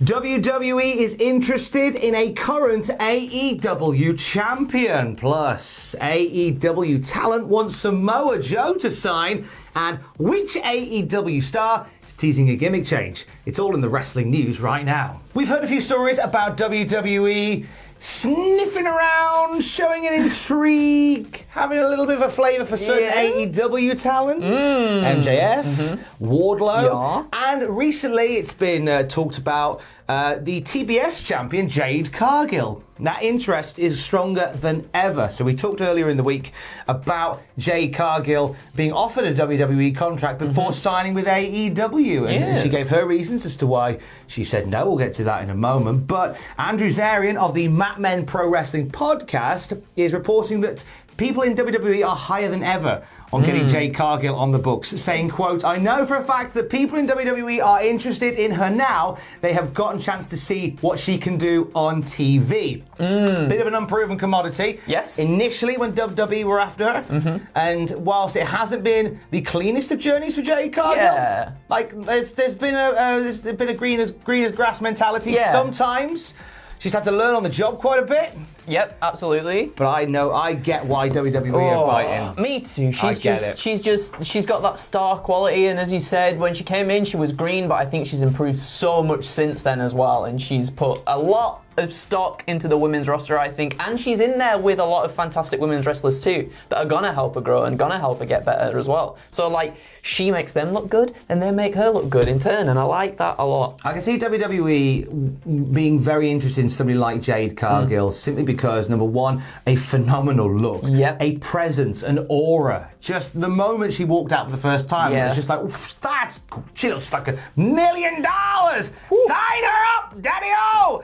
WWE is interested in a current AEW champion. Plus, AEW talent wants Samoa Joe to sign. And which AEW star is teasing a gimmick change? It's all in the wrestling news right now. We've heard a few stories about WWE sniffing around, showing an intrigue, having a little bit of a flavour for certain AEW talent. MJF, Wardlow, and recently it's been talked about the TBS champion Jade Cargill. That interest is stronger than ever. So we talked earlier in the week about Jade Cargill being offered a WWE contract before signing with AEW. And she gave her reasons as to why she said no. We'll get to that in a moment. But Andrew Zarian of the Mat Men Pro Wrestling podcast is reporting that people in WWE are higher than ever on getting Jade Cargill on the books, saying, quote, "I know for a fact that people in WWE are interested in her now. They have gotten a chance to see what she can do on TV." Bit of an unproven commodity. Yes. Initially when WWE were after her, and whilst it hasn't been the cleanest of journeys for Jade Cargill, like there's been a green as grass mentality sometimes. She's had to learn on the job quite a bit. Yep, absolutely. But I get why WWE are biting. Me too. She's got that star quality, and as you said, when she came in, she was green, but I think she's improved so much since then as well, and she's put a lot of stock into the women's roster, I think, and she's in there with a lot of fantastic women's wrestlers too that are gonna help her grow and gonna help her get better as well. So like, she makes them look good, and they make her look good in turn, and I like that a lot. I can see WWE being very interested in somebody like Jade Cargill simply because, number one, a phenomenal look, a presence, an aura. Just the moment she walked out for the first time, it was just like, that's cool. She looks like $1 million. Sign her up, Daddy-O!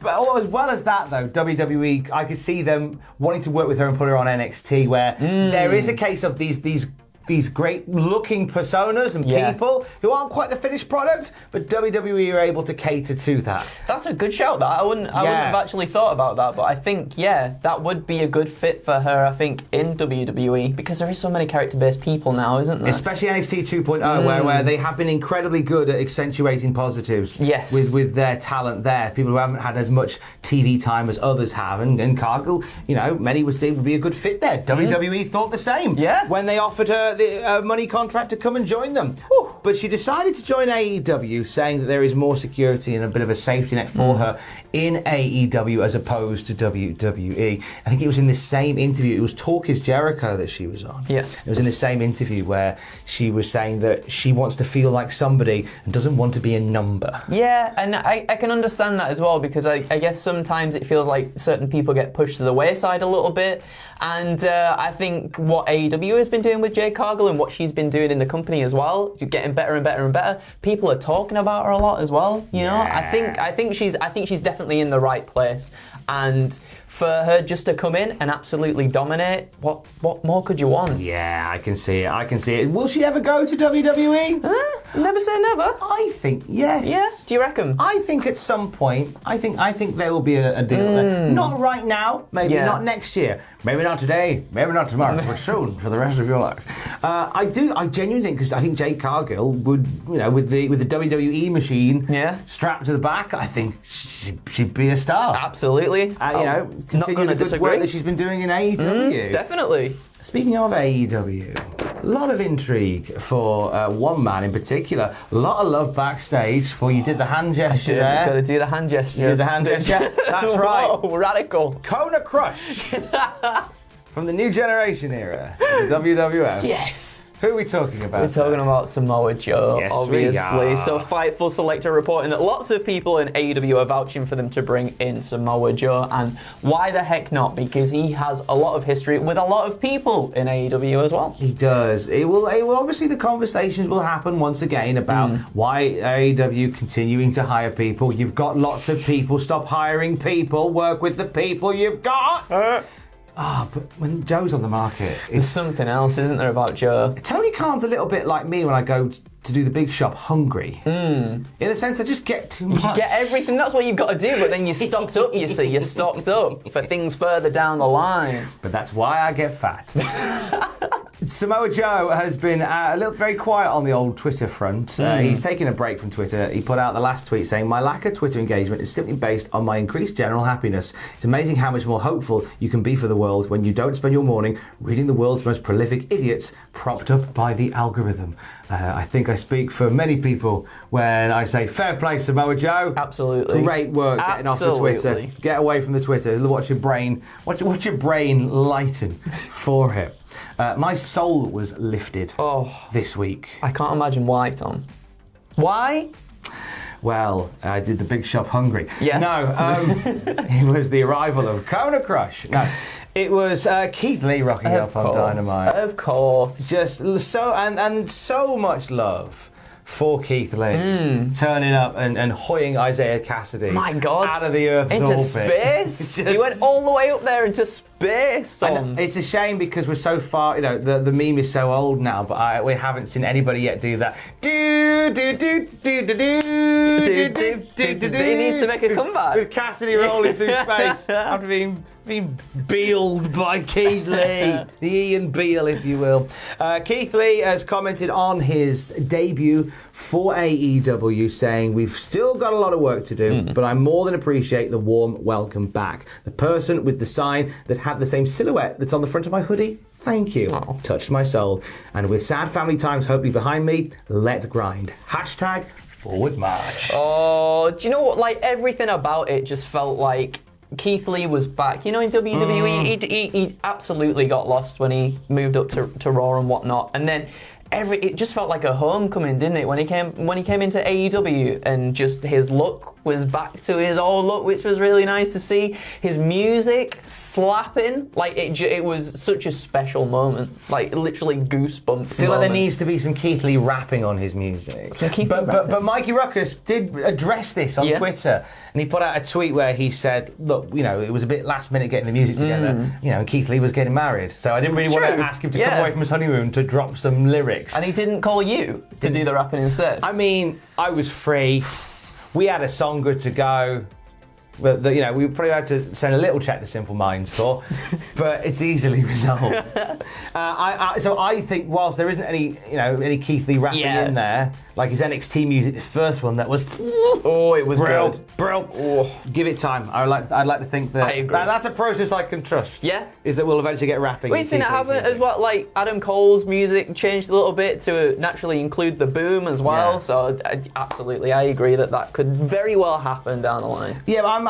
But as well as that, though, WWE, I could see them wanting to work with her and put her on NXT, where there is a case of these great-looking personas and people who aren't quite the finished product, but WWE are able to cater to that. That's a good shout, that. I wouldn't have actually thought about that, but I think, that would be a good fit for her, I think, in WWE, because there is so many character-based people now, isn't there? Especially NXT 2.0, where they have been incredibly good at accentuating positives with their talent there. People who haven't had as much TV time as others have, and Cargill, many would say would be a good fit there. WWE thought the same when they offered her the money contract to come and join them. But she decided to join AEW, saying that there is more security and a bit of a safety net for her in AEW as opposed to WWE. I think it was in this same interview, it was Talk Is Jericho that she was on. It was in the same interview where she was saying that she wants to feel like somebody and doesn't want to be a number. Yeah, and I can understand that as well, because I guess sometimes it feels like certain people get pushed to the wayside a little bit. And I think what AEW has been doing with Jade Cargill and what she's been doing in the company as well, getting better and better and better. People are talking about her a lot as well. You know, I think she's definitely in the right place. And for her just to come in and absolutely dominate, what more could you want? Yeah, I can see it. Will she ever go to WWE? Never say never. I think yes. Yeah? Do you reckon? I think at some point, I think there will be a deal there. Not right now, maybe not next year, maybe not today, maybe not tomorrow, but soon for the rest of your life. I genuinely think, because I think Jade Cargill would, with the WWE machine strapped to the back, I think she'd be a star. Absolutely. Continue the good work that she's been doing in AEW. Definitely. Speaking of AEW, a lot of intrigue for one man in particular. A lot of love backstage for you did the hand gesture there. Got to do the hand gesture. You did the hand gesture. That's right. Whoa, radical. Kona Crush from the New Generation era, the WWF. Yes. Who are we talking about? We're talking about Samoa Joe, yes, obviously. So Fightful Selector reporting that lots of people in AEW are vouching for them to bring in Samoa Joe, and why the heck not? Because he has a lot of history with a lot of people in AEW as well. He does. It will obviously, the conversations will happen once again about why AEW continuing to hire people. You've got lots of people. Stop hiring people. Work with the people you've got. But when Joe's on the market, there's something else, isn't there, about Joe? Tony Khan's a little bit like me when I go to do the big shop hungry. In the sense, I just get too much. You get everything, that's what you've got to do, but then you're stocked up, you see. You're stocked up for things further down the line. But that's why I get fat. Samoa Joe has been very quiet on the old Twitter front. He's taken a break from Twitter. He put out the last tweet saying, "My lack of Twitter engagement is simply based on my increased general happiness. It's amazing how much more hopeful you can be for the world when you don't spend your morning reading the world's most prolific idiots propped up by the algorithm." I think I speak for many people when I say fair play, Samoa Joe. Absolutely. Great work getting off the Twitter. Get away from the Twitter. Watch your brain lighten for it. My soul was lifted this week. I can't imagine why, Tom. Why? Well, I did the Big Shop Hungry. Yeah. No, it was the arrival of Kona Crush. No, it was Keith Lee rocking up on Dynamite. Of course. Just so and so much love for Keith Lee turning up and hoying Isaiah Cassidy. My God. Out of the Earth's into orbit. Space. He went all the way up there into space. Tom. It's a shame because we're so far, the meme is so old now, but we haven't seen anybody yet do that. He needs to make a comeback. With Cassidy rolling through space after being bealed by Keith Lee. The Ian Beale, if you will. Keith Lee has commented on his debut for AEW saying, "We've still got a lot of work to do, but I more than appreciate the warm welcome back. The person with the sign that had the same silhouette that's on the front of my hoodie, thank you. Touched my soul. And with sad family times hopefully behind me, let's grind. Hashtag forward march." Oh, do you know what? Like, everything about it just felt like Keith Lee was back. In WWE, he absolutely got lost when he moved up to Raw and whatnot. And then it just felt like a homecoming, didn't it? When he came into AEW, and just his look was back to his old look, which was really nice to see. His music slapping, like it was such a special moment, like literally goosebump. I feel like there needs to be some Keith Lee rapping on his music. But Mikey Ruckus did address this on Twitter, and he put out a tweet where he said, "Look, it was a bit last minute getting the music together. And Keith Lee was getting married, so I didn't really want to ask him to come away from his honeymoon to drop some lyrics." And he didn't call you to do the rapping instead. I mean, I was free. We had a song good to go. But we probably had to send a little check to Simple Minds for, but it's easily resolved. So I think whilst there isn't any Keith Lee rapping in there, like his NXT music, the first one that was it was good. Give it time. I'd like to think that I agree. That's a process I can trust. Yeah, is that we'll eventually get rapping. We've seen it happen as well. Like Adam Cole's music changed a little bit to naturally include the boom as well. Yeah. So absolutely, I agree that could very well happen down the line. Yeah, but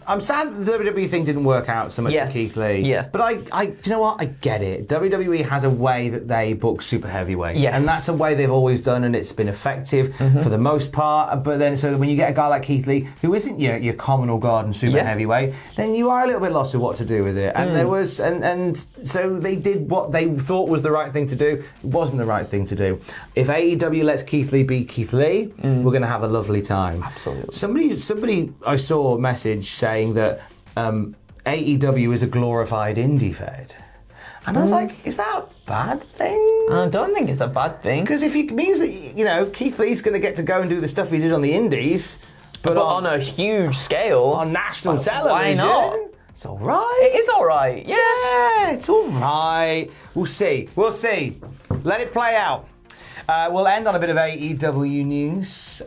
I'm sad that the WWE thing didn't work out so much for Keith Lee. Yeah. But do you know what? I get it. WWE has a way that they book super heavyweights. Yes. And that's a way they've always done, and it's been effective for the most part. But then, so when you get a guy like Keith Lee, who isn't your common or garden super heavyweight, then you are a little bit lost with what to do with it. And there was, and so they did what they thought was the right thing to do. It wasn't the right thing to do. If AEW lets Keith Lee be Keith Lee, we're going to have a lovely time. Absolutely. Somebody I saw a message saying that AEW is a glorified indie fed. And I was like, is that a bad thing? I don't think it's a bad thing. Because if it means that, Keith Lee's going to get to go and do the stuff he did on the indies, but on a huge scale. On national television. Why not? It's all right. It is all right, yeah. It's all right. We'll see. Let it play out. We'll end on a bit of AEW news.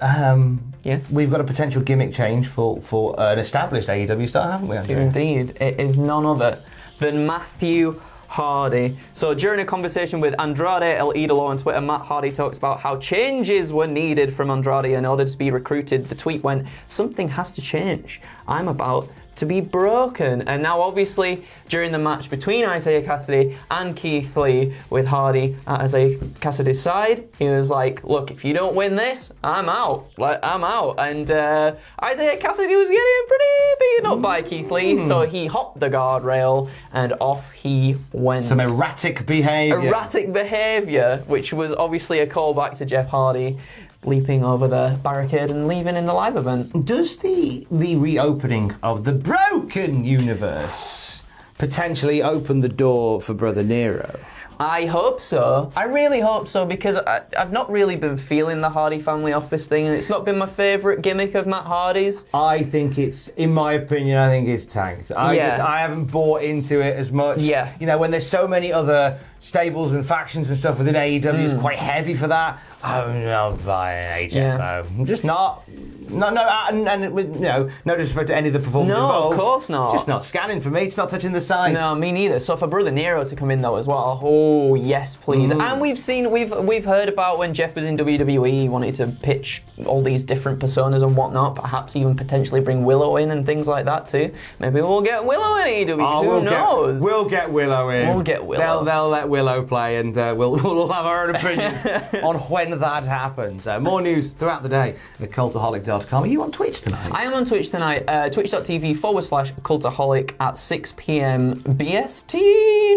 Yes. We've got a potential gimmick change for an established AEW star, haven't we, Andrew? Indeed. It is none other than Matthew Hardy. So during a conversation with Andrade El Idolo on Twitter, Matt Hardy talks about how changes were needed from Andrade in order to be recruited. The tweet went, "Something has to change. I'm about to be broken." And now obviously during the match between Isaiah Cassidy and Keith Lee, with Hardy at Isaiah Cassidy's side, he was like, "Look, if you don't win this, I'm out. I'm out." And Isaiah Cassidy was getting pretty beaten up by Keith Lee, so he hopped the guardrail and off he went. Some erratic behaviour. Which was obviously a callback to Jeff Hardy leaping over the barricade and leaving in the live event. Does the reopening of the Broken Universe potentially open the door for Brother Nero? I hope so. I really hope so, because I've not really been feeling the Hardy family office thing, and it's not been my favourite gimmick of Matt Hardy's. I think it's, in my opinion, I think it's tanked. I haven't bought into it as much. Yeah. You know, when there's so many other stables and factions and stuff within AEW, it's quite heavy for that. I'm not buying HFO. Yeah. I'm just not. And with, you know, no disrespect to any of the performers involved. No, of course not. Just not scanning for me. It's not touching the sides. No, me neither. So for Brother Nero to come in though as well, oh yes, please. And we've heard about when Jeff was in WWE, he wanted to pitch all these different personas and whatnot. Perhaps even potentially bring Willow in and things like that too. Maybe we'll get Willow in AEW. Who knows? We'll get Willow in. We'll get Willow. They'll let Willow play, and we'll all have our own opinions on when that happens. More news throughout the day at cultaholic.com. Are you on Twitch tonight? I am on Twitch tonight. Twitch.tv/cultaholic at 6 p.m. BST,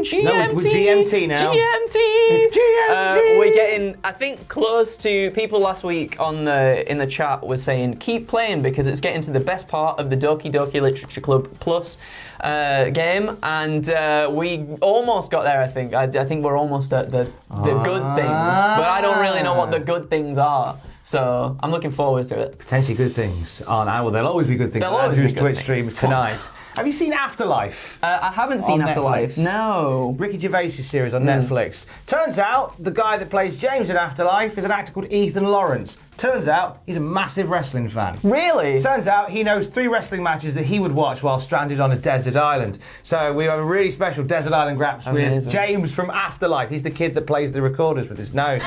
GMT. No, we're GMT now. GMT. GMT. We're getting, I think, close to people last week in the chat were saying keep playing because it's getting to the best part of the Doki Doki Literature Club Plus game, and we almost got there. I think we're almost at the good things, but I don't really know what the good things are. So I'm looking forward to it. Potentially good things on well, there'll always be good things. There'll always be good Twitch things. stream tonight. Have you seen Afterlife? I haven't seen On Afterlife. Netflix. No. Ricky Gervais' series on Netflix. Turns out the guy that plays James in Afterlife is an actor called Ethan Lawrence. Turns out he's a massive wrestling fan. Really? Turns out he knows 3 wrestling matches that he would watch while stranded on a desert island. So we have a really special desert island graps with James from Afterlife. He's the kid that plays the recorders with his nose.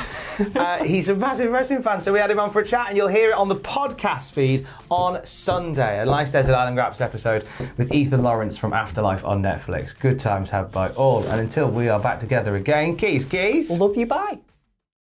He's a massive wrestling fan, so we had him on for a chat, and you'll hear it on the podcast feed on Sunday. A nice Desert Island Graps episode with Ethan Lawrence from Afterlife on Netflix. Good times had by all. And until we are back together again, keys. Love you, bye.